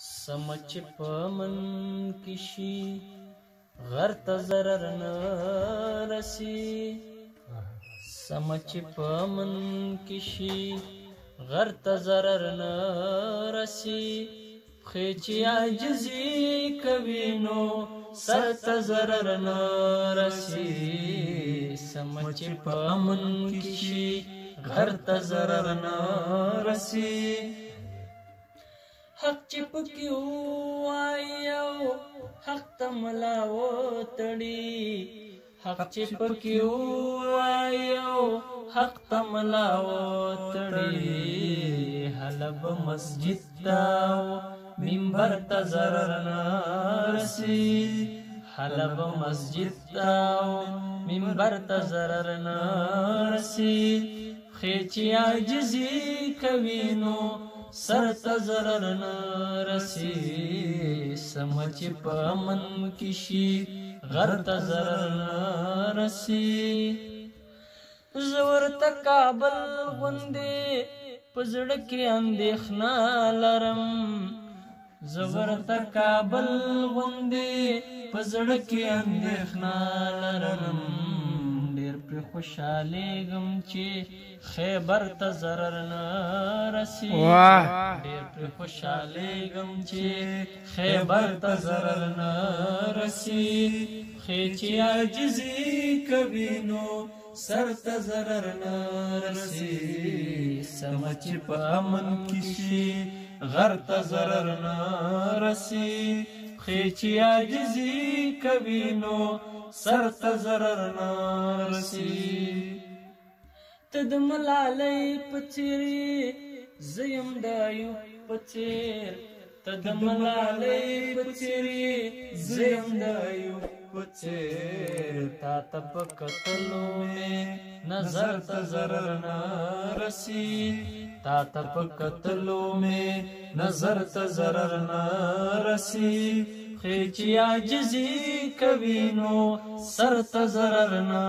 سمچ پمن کشي غر ته ضرر نه رسی سمچ پمن کشي غر ته ضرر نه رسی خېچي عاجزي کوي نو سر ته ضرر نه رسی سمچ پمن کشي غر ته ضرر نه رسی حق چې پکې وایو حق ته ملا وتړي حق چې پکې وایو حق ته ملا وتړي حلب مسجد ته منبر ته ضرر نه رسي حلب مسجد ته منبر ته ضرر نه رسي خېچي عاجزي کوي نو سر ته ضرر نه رسی سمچ په امن کې شي غر ته ضرر نه رسی زه ورته کابل غوندې په زړه کې اندېښنه لرم زه ورته کابل غوندې په زړه کې اندېښنه لرم ډېر پرې خوشحالېږم چې خیبر ته ضرر نه رسی ډېر پرې خوشحالېږم چې خیبر ته ضرر نه رسی خېچي عاجزي کوي نو سر ته ضرر نه رسی سمچ په امن کې شي غر ته ضرر نه رسی خېچي عاجزي کوي نو سر ته ضرر نه رسی ته د ملالۍ په څېرې زه یم د ایوب په څېر ته د ملالۍ په څېرې زه یم د ایوب په څېر تا ته په کتلو مې نظر ته ضرر نه رسی تا ته په کتلو مې نظر ته ضرر نه رسی خېچي عاجزي کوي نو سر ته ضرر نه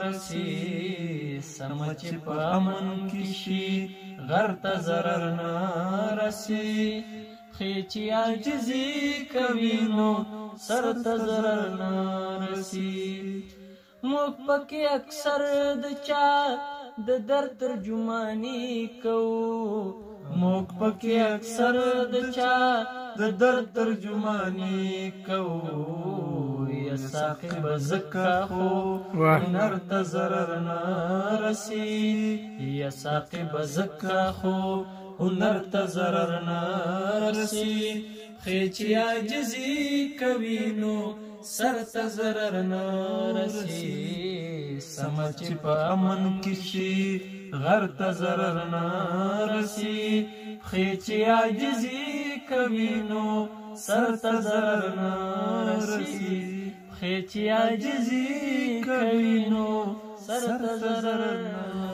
رسی سمچ په امن کې شي غر ته ضرر نه رسی خېچي عاجزي کوي نو سر ته ضرر نه رسی موږ پکې اکثر د چا د درد ترجماني کوو موږ پکې اکثر د چا د درد ترجماني کوو یا ساقب زکا خو هنر ته ضرر نه رسی یا ساقب زکا خو هنر ته ضرر نه رسی خېچي عاجزي کوي نو سر ته ضرر نه رسی سمچ په امن کې شي غر ته ضرر نه رسی خېچي عاجزي کوي نو سر ته ضرر نه رسی خېچي عاجزي کوي نو سر ته ضرر نه